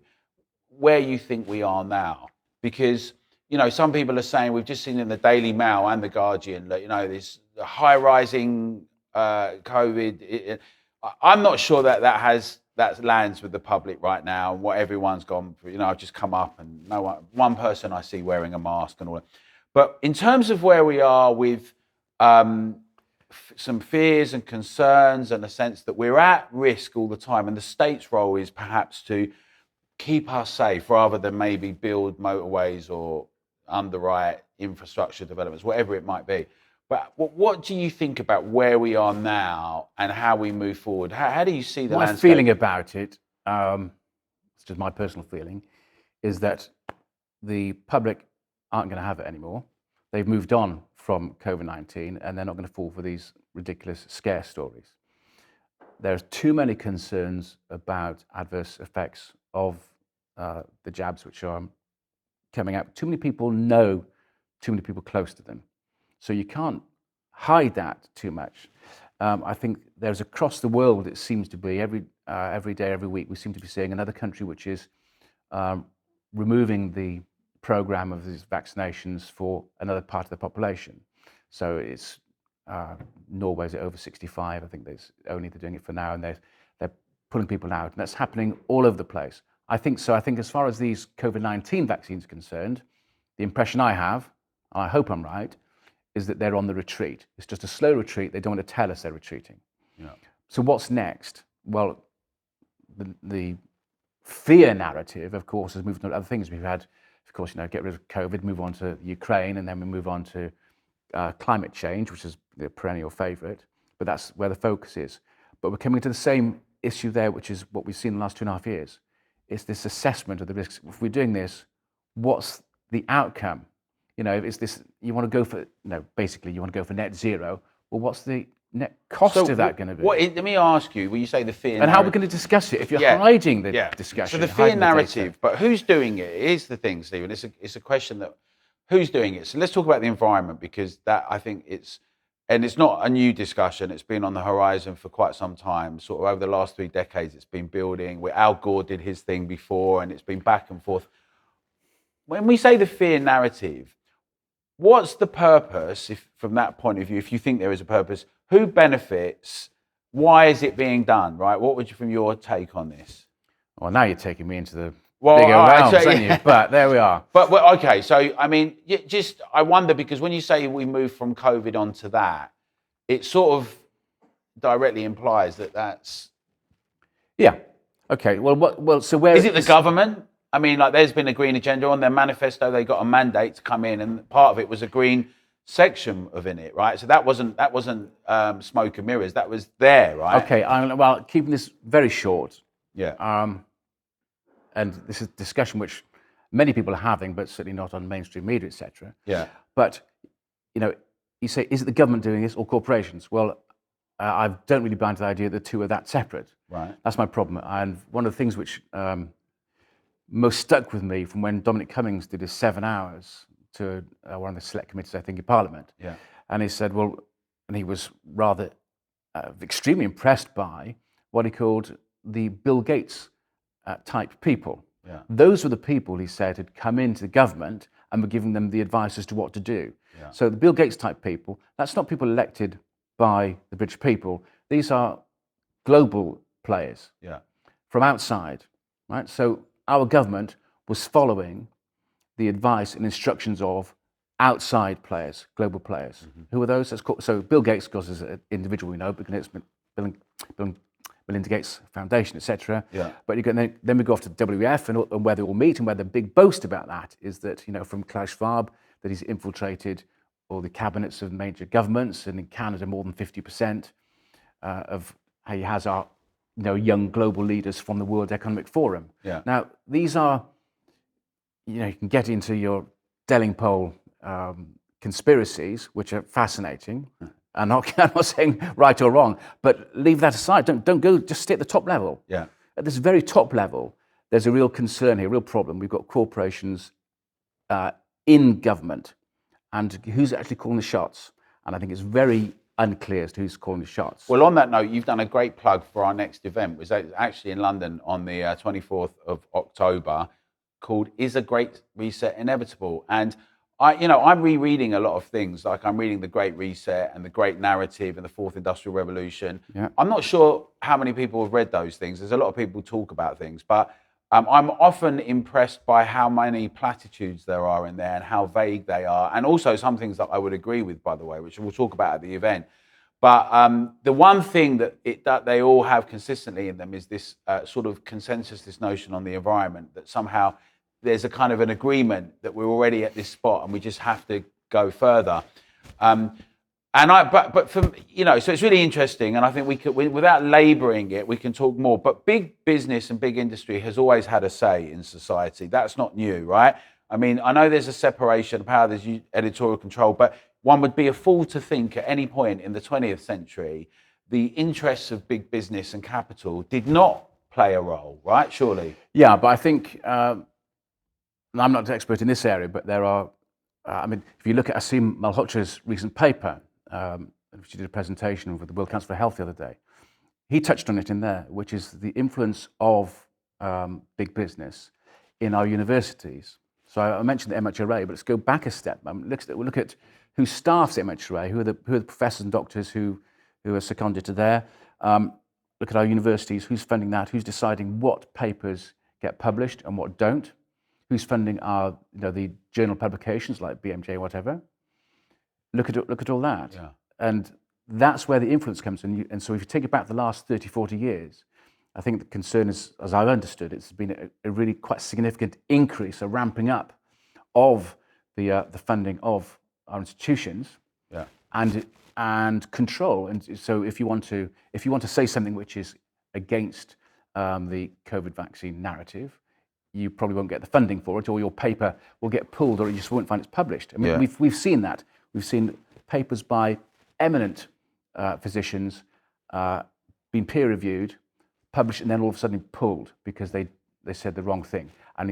where you think we are now, because you know some people are saying, we've just seen in the Daily Mail and the Guardian that, you know, this high rising COVID. I'm not sure that lands with the public right now and what everyone's gone through. You know, I've just come up and one person I see wearing a mask and all that. But in terms of where we are with some fears and concerns and a sense that we're at risk all the time, and the state's role is perhaps to keep us safe rather than maybe build motorways or underwrite infrastructure developments, whatever it might be. But what do you think about where we are now and how we move forward? How do you see the landscape? My feeling about it, it's just my personal feeling, is that the public aren't going to have it anymore. They've moved on from COVID-19 and they're not going to fall for these ridiculous scare stories. There's too many concerns about adverse effects of the jabs which are coming out. Too many people know, too many people close to them. So you can't hide that too much. I think there's across the world, it seems to be every day, every week, we seem to be seeing another country which is removing the program of these vaccinations for another part of the population. So it's Norway's over 65. I think they're doing it for now, and they're pulling people out, and that's happening all over the place. I think so. I think as far as these COVID-19 vaccines are concerned, the impression I have, and I hope I'm right, is that they're on the retreat. It's just a slow retreat. They don't want to tell us they're retreating. Yeah. So what's next? Well, the fear narrative, of course, has moved on to other things. We've had, of course, you know, get rid of COVID, move on to Ukraine, and then we move on to climate change, which is the perennial favorite. but that's where the focus is. But we're coming to the same issue there, which is what we've seen in the last 2.5 years. It's this assessment of the risks. If we're doing this, what's the outcome? If it's this, you want to go for, basically you want to go for net zero. Well, what's the net cost of that going to be? Let me ask you, when you say the fear and how are we going to discuss it if you're hiding the discussion? So the fear narrative, but who's doing it? Here's the thing, Stephen. It's a question that who's doing it. So let's talk about the environment, because that, I think it's not a new discussion. It's been on the horizon for quite some time. Sort of over the last 3 decades, it's been building. Where Al Gore did his thing before, and it's been back and forth. When we say the fear narrative, what's the purpose, if from that point of view, if you think there is a purpose? Who benefits? Why is it being done, right? What would you, from your take on this? Well, now you're taking me into the bigger realms, aren't you? But there we are. But okay, so, I mean, I wonder, because when you say we move from COVID onto that, it sort of directly implies that that's... Yeah. Okay, well, so where... Is it the government? I mean, like, there's been a green agenda on their manifesto. They got a mandate to come in, and part of it was a green section in it, right? So that wasn't smoke and mirrors. That was there, right? Okay. Well, keeping this very short. Yeah. And this is a discussion which many people are having, but certainly not on mainstream media, etc. Yeah. But you say, is it the government doing this or corporations? Well, I don't really buy into the idea that the two are that separate. Right. That's my problem. And one of the things which most stuck with me from when Dominic Cummings did his 7 hours to one of the select committees, I think, in Parliament. Yeah. And he said, and he was rather extremely impressed by what he called the Bill Gates type people. Yeah. Those were the people, he said, had come into government and were giving them the advice as to what to do. Yeah. So the Bill Gates type people, that's not people elected by the British people. These are global players from outside, right? So our government was following the advice and instructions of outside players, global players. Mm-hmm. Who are those? So Bill Gates, of course, is an individual we know, because it's Bill and Melinda Gates Foundation, etc. Yeah. But then we go off to the WEF and where they all meet, and where the big boast about that is that, from Klaus Schwab, that he's infiltrated all the cabinets of major governments, and in Canada more than 50% of how he has our young global leaders from the World Economic Forum. Yeah. Now, these are, you can get into your Delingpole conspiracies, which are fascinating. I'm not saying right or wrong, but leave that aside. Don't go, just stay at the top level. Yeah. At this very top level, there's a real concern here, a real problem. We've got corporations in government, and who's actually calling the shots? And I think it's very unclear as to who's calling the shots. Well, on that note, you've done a great plug for our next event, which is actually in London on the 24th of October, called Is a Great Reset Inevitable? And I'm rereading a lot of things, like I'm reading The Great Reset and The Great Narrative and The Fourth Industrial Revolution. Yeah. I'm not sure how many people have read those things. There's a lot of people talk about things, but I'm often impressed by how many platitudes there are in there and how vague they are. And also some things that I would agree with, by the way, which we'll talk about at the event. But the one thing that they all have consistently in them is this sort of consensus, this notion on the environment, that somehow there's a kind of an agreement that we're already at this spot and we just have to go further. But from, so it's really interesting, and I think without labouring it, we can talk more. But big business and big industry has always had a say in society. That's not new, right? I mean, I know there's a separation of power, there's editorial control, but one would be a fool to think at any point in the 20th century, the interests of big business and capital did not play a role, right? Surely. Yeah, but I think, I'm not an expert in this area, but there are, if you look at Asim Malhotra's recent paper, which he did a presentation with the World Council for Health the other day, he touched on it in there, which is the influence of big business in our universities. So I mentioned the MHRA, but let's go back a step. We'll look at who staffs the MHRA, who are the professors and doctors who are seconded to there. Look at our universities, who's funding that, who's deciding what papers get published and what don't, who's funding our, the journal publications like BMJ, whatever. Look at all that. Yeah. And that's where the influence comes in. And so if you take it back the last 30, 40 years, I think the concern is, as I've understood, it's been a really quite significant increase, a ramping up of the funding of our institutions. Yeah. And and control. And so if you want to say something which is against the COVID vaccine narrative, you probably won't get the funding for it, or your paper will get pulled, or you just won't find it's published. I mean, we've seen that. We've seen papers by eminent physicians being peer reviewed, published, and then all of a sudden pulled because they said the wrong thing. And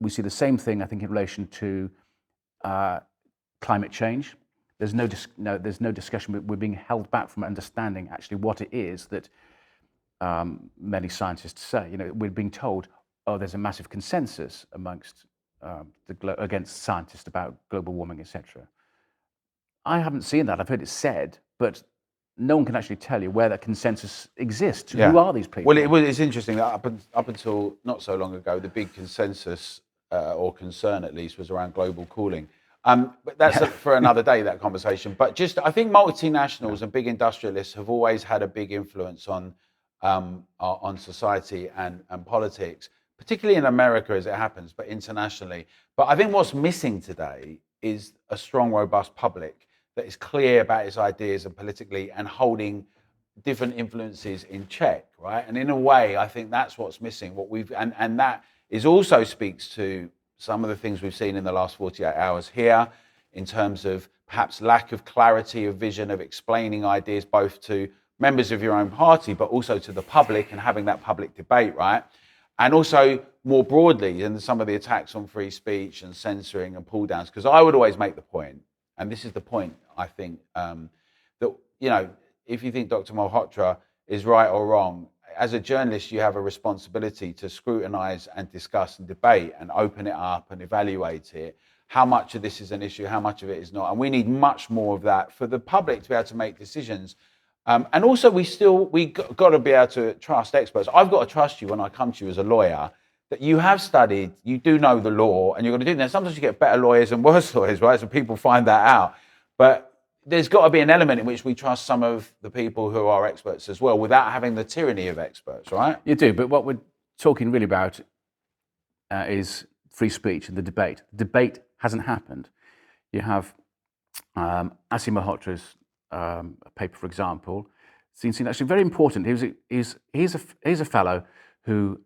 we see the same thing, I think, in relation to climate change. There's no discussion. We're being held back from understanding actually what it is that many scientists say. We're being told, oh, there's a massive consensus amongst against scientists about global warming, etc. I haven't seen that. I've heard it said, but no one can actually tell you where that consensus exists. Who are these people? Well, it's interesting that up until not so long ago, the big consensus or concern, at least, was around global cooling. But that's for another day, that conversation. But I think multinationals and big industrialists have always had a big influence on society and politics, particularly in America as it happens, but internationally. But I think what's missing today is a strong, robust public that is clear about its ideas and politically and holding different influences in check, right? And in a way, I think that's what's missing. And that is also speaks to some of the things we've seen in the last 48 hours here in terms of perhaps lack of clarity of vision of explaining ideas both to members of your own party, but also to the public and having that public debate, right? And also more broadly in some of the attacks on free speech and censoring and pull downs, because I would always make the point, and this is the point, I think, that, if you think Dr. Malhotra is right or wrong, as a journalist, you have a responsibility to scrutinize and discuss and debate and open it up and evaluate it. How much of this is an issue, how much of it is not. And we need much more of that for the public to be able to make decisions. And also we got to be able to trust experts. I've got to trust you when I come to you as a lawyer, that you have studied, you do know the law, and you're going to do that. Sometimes you get better lawyers and worse lawyers, right? So people find that out. But there's got to be an element in which we trust some of the people who are experts as well, without having the tyranny of experts, right? You do, but what we're talking really about is free speech and the debate. The debate hasn't happened. You have Asim Malhotra's paper, for example, seems actually very important. He's a fellow who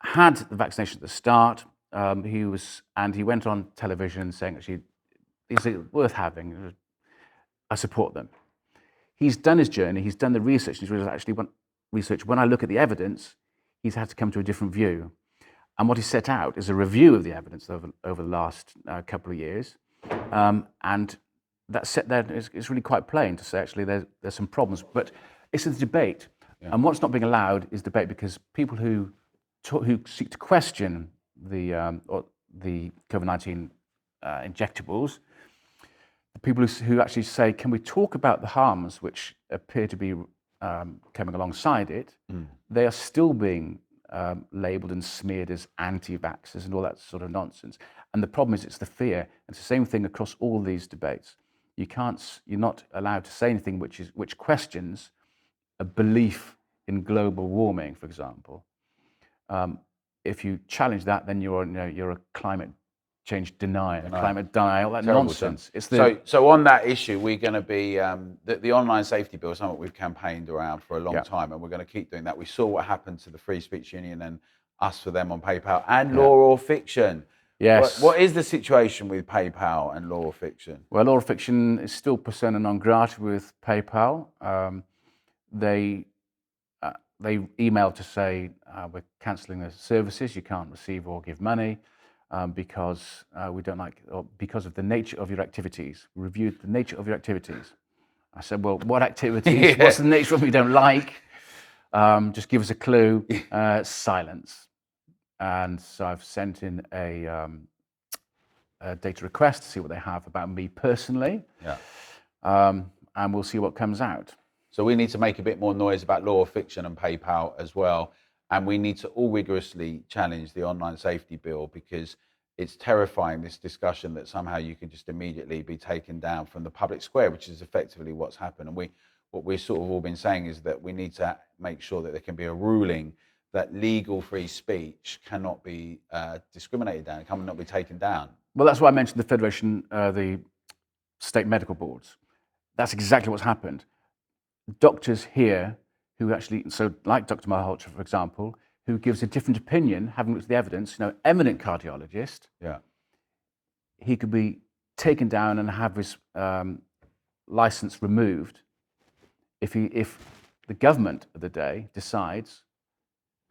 had the vaccination at the start. He went on television saying, actually, is it worth having? I support them. He's done his journey. He's done the research. He's realized actually, when I look at the evidence, he's had to come to a different view. And what he set out is a review of the evidence over the last couple of years, and that set there is really quite plain to say actually there's some problems, but it's a debate, and what's not being allowed is debate, because people who seek to question the COVID-19 injectables, the people who actually say, can we talk about the harms which appear to be coming alongside it, they are still being labelled and smeared as anti-vaxxers and all that sort of nonsense. And the problem is it's the fear. It's the same thing across all these debates. You're not allowed to say anything which questions a belief in global warming, for example. If you challenge that, then you're a climate change denier, climate denial, that terrible nonsense. So on that issue, we're going to be the online safety bill is something we've campaigned around for a long time, and we're going to keep doing that. We saw what happened to the Free Speech Union and Us for Them on PayPal and Law or Fiction. Yes. What is the situation with PayPal and Law or Fiction? Well, Law or Fiction is still persona non grata with PayPal. They emailed to say we're cancelling the services. You can't receive or give money. Because we don't like, or because of the nature of your activities. We reviewed the nature of your activities. I said, well, what activities? What's the nature of them you don't like? Just give us a clue. Silence. And so I've sent in a data request to see what they have about me personally. And we'll see what comes out. So we need to make a bit more noise about Law or Fiction and PayPal as well. And we need to all rigorously challenge the online safety bill, because it's terrifying, this discussion that somehow you can just immediately be taken down from the public square, which is effectively what's happened. And what we've sort of all been saying is that we need to make sure that there can be a ruling that legal free speech cannot be discriminated down, cannot be taken down. Well, that's why I mentioned the Federation, the state medical boards. That's exactly what's happened. Doctors here who actually, so like Dr. Malhotra, for example, who gives a different opinion, having looked at the evidence, eminent cardiologist, Yeah. he could be taken down and have his license removed if the government of the day decides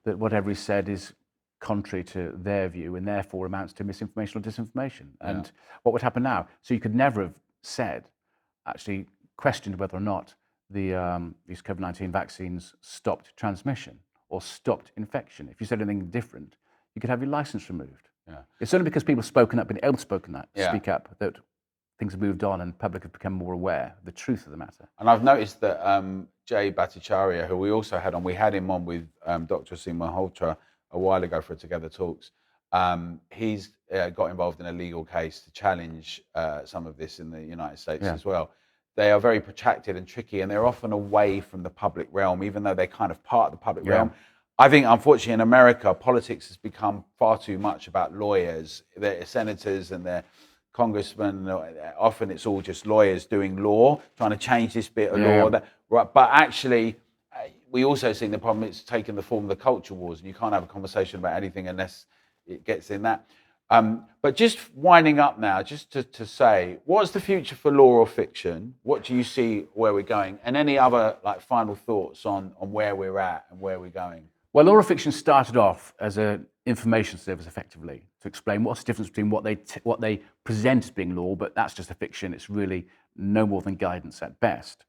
that whatever he said is contrary to their view and therefore amounts to misinformation or disinformation. And what would happen now? So you could never have said, actually questioned whether or not these COVID-19 vaccines stopped transmission or stopped infection. If you said anything different, you could have your license removed. Yeah. It's only because people have spoken up, been able to Yeah. speak up, that things have moved on and public have become more aware of the truth of the matter. And I've noticed that Jay Bhattacharya, who we also had on, we had him on with Dr. Asim Malhotra a while ago for Together Talks. He's got involved in a legal case to challenge some of this in the United States as well. They are very protracted and tricky, and they're often away from the public realm, even though they're kind of part of the public realm. I think, unfortunately, in America, politics has become far too much about lawyers, their senators and their congressmen. Often it's all just lawyers doing law, trying to change this bit of law. But actually, we also see the problem, it's taken the form of the culture wars, and you can't have a conversation about anything unless it gets in that. But just winding up now, just to say, what's the future for law or fiction? What do you see where we're going? And any other final thoughts on where we're at and where we're going? Well, law or fiction started off as an information service, effectively, to explain what's the difference between what they present as being law, but that's just a fiction. It's really no more than guidance at best.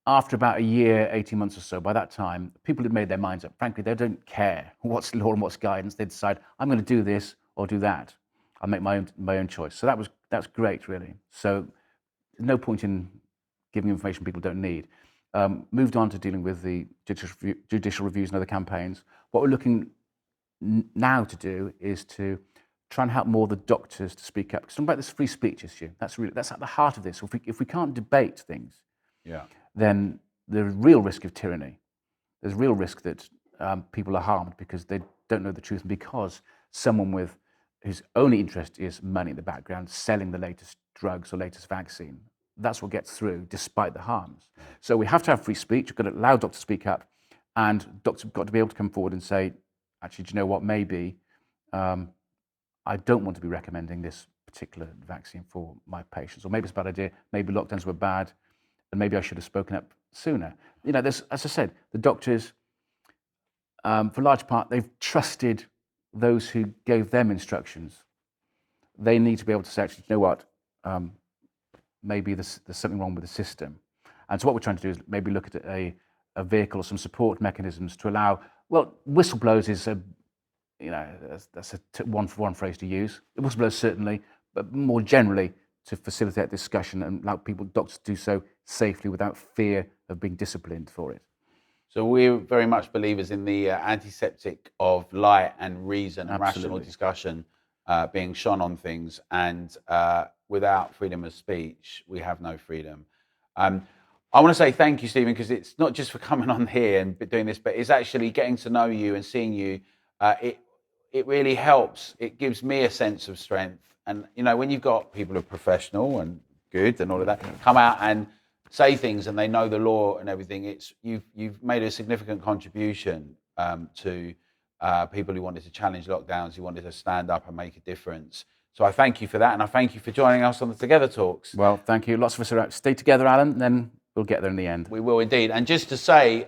After about a year, 18 months or so, by that time, people had made their minds up. Frankly, they don't care what's law and what's guidance. They decide, I'm going to do this or do that. I'll make my own choice. So that's great, really. So there's no point in giving information people don't need. Moved on to dealing with the judicial reviews and other campaigns. What we're looking now to do is to try and help more the doctors to speak up. Because talking about this free speech issue, that's at the heart of this. If we can't debate things, then there's real risk of tyranny. There's real risk that people are harmed because they don't know the truth, and because someone whose only interest is money in the background, selling the latest drugs or latest vaccine, that's what gets through despite the harms. So we have to have free speech. We've got to allow doctors to speak up, and doctors have got to be able to come forward and say, actually, do you know what, maybe I don't want to be recommending this particular vaccine for my patients, or maybe it's a bad idea, maybe lockdowns were bad, and maybe I should have spoken up sooner. There's, as I said, the doctors, for a large part, they've trusted those who gave them instructions. They need to be able to say, actually, you know what, maybe there's something wrong with the system. And so what we're trying to do is maybe look at a vehicle or some support mechanisms to allow, well, whistleblowers is that's one phrase to use. Whistleblowers certainly, but more generally to facilitate discussion and allow doctors to do so safely without fear of being disciplined for it. So we're very much believers in the antiseptic of light and reason and rational discussion being shone on things, and without freedom of speech, we have no freedom. I want to say thank you, Stephen, because it's not just for coming on here and doing this, but it's actually getting to know you and seeing you. It really helps. It gives me a sense of strength. And, when you've got people who are professional and good and all of that, come out and say things and they know the law and everything, you've made a significant contribution to people who wanted to challenge lockdowns, who wanted to stand up and make a difference. So I thank you for that, and I thank you for joining us on the Together Talks. Well, thank you. Lots of us are out. Stay together, Alan, then we'll get there in the end. We will indeed. And just to say,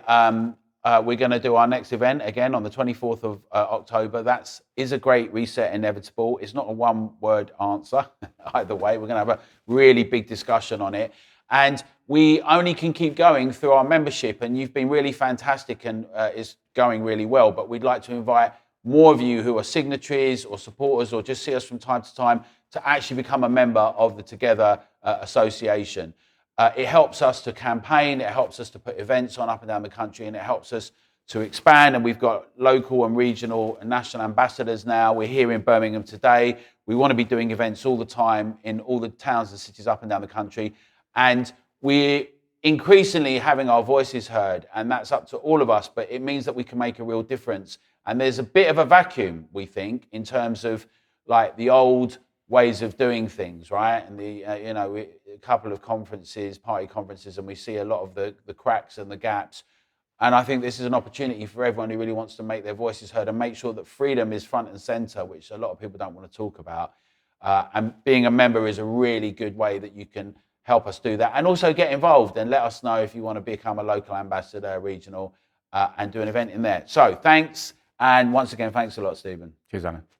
we're going to do our next event again on the 24th of October. That is a great reset inevitable. It's not a one-word answer either way. We're going to have a really big discussion on it. And we only can keep going through our membership. And you've been really fantastic, and it's going really well. But we'd like to invite more of you who are signatories or supporters or just see us from time to time to actually become a member of the Together Association. It helps us to campaign, it helps us to put events on up and down the country, and it helps us to expand. And we've got local and regional and national ambassadors now. We're here in Birmingham today. We want to be doing events all the time in all the towns and cities up and down the country. And we're increasingly having our voices heard, and that's up to all of us, but it means that we can make a real difference. And there's a bit of a vacuum, we think, in terms of like the old ways of doing things, right? And a couple of conferences, party conferences, and we see a lot of the cracks and the gaps. And I think this is an opportunity for everyone who really wants to make their voices heard and make sure that freedom is front and center, which a lot of people don't want to talk about. And being a member is a really good way that you can help us do that. And also get involved and let us know if you want to become a local ambassador, regional, and do an event in there. So thanks. And once again, thanks a lot, Stephen. Cheers, Anna.